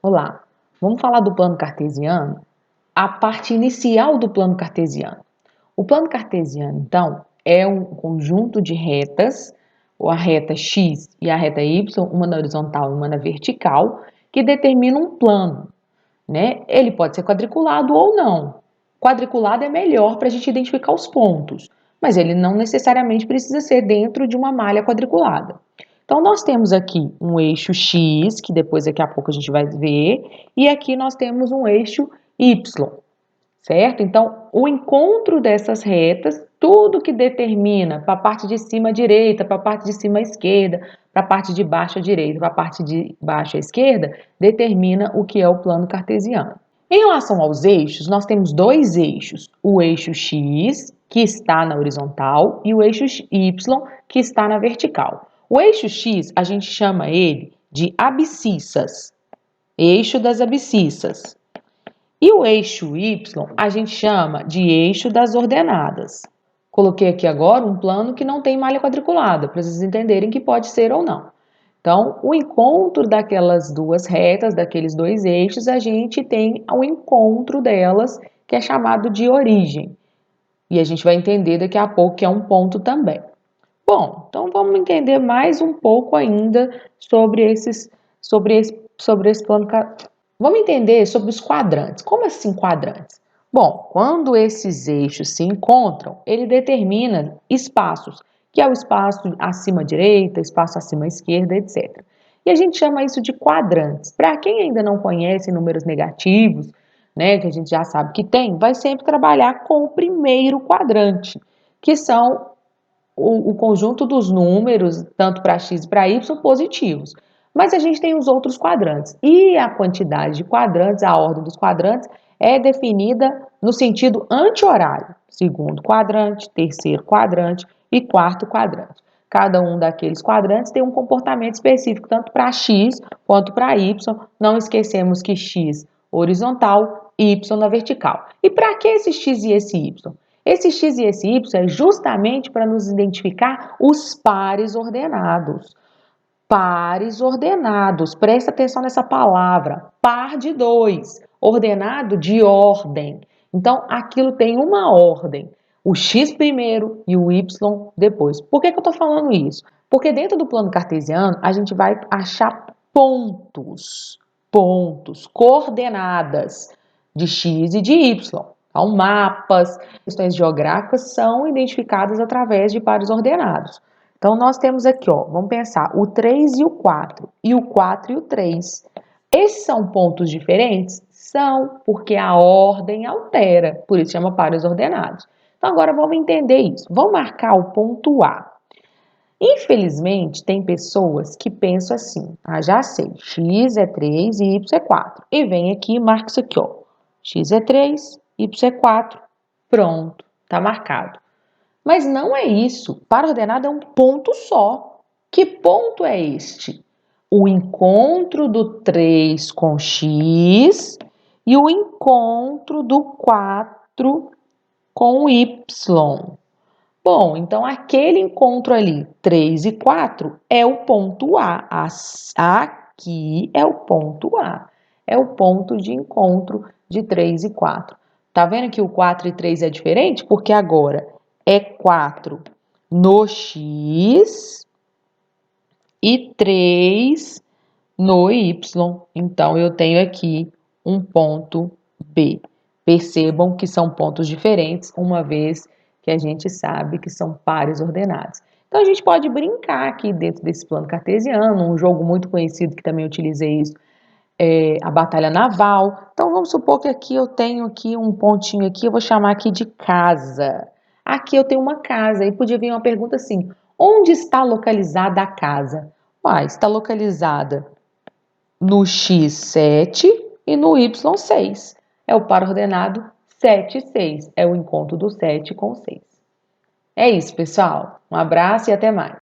Olá, vamos falar do plano cartesiano? A parte inicial do plano cartesiano. O plano cartesiano, então, é um conjunto de retas, ou a reta x e a reta y, uma na horizontal e uma na vertical, que determina um plano, né? Ele pode ser quadriculado ou não. Quadriculado é melhor para a gente identificar os pontos, mas ele não necessariamente precisa ser dentro de uma malha quadriculada. Então, nós temos aqui um eixo X, que depois daqui a pouco a gente vai ver, e aqui nós temos um eixo Y, certo? Então, o encontro dessas retas, tudo que determina para a parte de cima à direita, para a parte de cima à esquerda, para a parte de baixo à direita, para a parte de baixo à esquerda, determina o que é o plano cartesiano. Em relação aos eixos, nós temos dois eixos, o eixo X, que está na horizontal, e o eixo Y, que está na vertical. O eixo X, a gente chama ele de abscissas, eixo das abscissas. E o eixo Y, a gente chama de eixo das ordenadas. Coloquei aqui agora um plano que não tem malha quadriculada, para vocês entenderem que pode ser ou não. Então, o encontro daquelas duas retas, daqueles dois eixos, a gente tem o encontro delas, que é chamado de origem. E a gente vai entender daqui a pouco que é um ponto também. Bom, então vamos entender mais um pouco ainda sobre esse plano. Vamos entender sobre os quadrantes. Como assim quadrantes? Bom, quando esses eixos se encontram, ele determina espaços, que é o espaço acima à direita, espaço acima à esquerda, etc. E a gente chama isso de quadrantes. Para quem ainda não conhece números negativos, né, que a gente já sabe que tem, vai sempre trabalhar com o primeiro quadrante, que são o conjunto dos números, tanto para x e para y, positivos. Mas a gente tem os outros quadrantes. E a quantidade de quadrantes, a ordem dos quadrantes, é definida no sentido anti-horário. Segundo quadrante, terceiro quadrante e quarto quadrante. Cada um daqueles quadrantes tem um comportamento específico, tanto para x quanto para y. Não esquecemos que x horizontal, y na vertical. E para que esse x e esse y? Esse x e esse y é justamente para nos identificar os pares ordenados. Pares ordenados, presta atenção nessa palavra, par de dois, ordenado de ordem. Então, aquilo tem uma ordem, o x primeiro e o y depois. Por que eu estou falando isso? Porque dentro do plano cartesiano, a gente vai achar pontos, coordenadas de x e de y. Então, mapas, questões geográficas são identificadas através de pares ordenados. Então, nós temos aqui, ó, vamos pensar, o 3 e o 4, e o 4 e o 3. Esses são pontos diferentes? São, porque a ordem altera, por isso chama pares ordenados. Então, agora vamos entender isso. Vamos marcar o ponto A. Infelizmente, tem pessoas que pensam assim, já sei, x é 3 e y é 4. E vem aqui e marca isso aqui, ó, x é 3, y é 4, pronto, tá marcado. Mas não é isso. Par ordenado é um ponto só. Que ponto é este? O encontro do 3 com x e o encontro do 4 com y. Bom, então aquele encontro ali, 3 e 4, é o ponto A. Aqui é o ponto A. É o ponto de encontro de 3 e 4. Tá vendo que o 4 e 3 é diferente? Porque agora é 4 no x e 3 no y. Então, eu tenho aqui um ponto B. Percebam que são pontos diferentes, uma vez que a gente sabe que são pares ordenados. Então, a gente pode brincar aqui dentro desse plano cartesiano, um jogo muito conhecido que também utilizei isso, a batalha naval. Então, vamos supor que aqui eu tenho aqui um pontinho aqui, eu vou chamar aqui de casa. Aqui eu tenho uma casa, e podia vir uma pergunta assim, onde está localizada a casa? Está localizada no x7 e no y6. É o par ordenado 7 e 6. É o encontro do 7 com o 6. É isso, pessoal. Um abraço e até mais.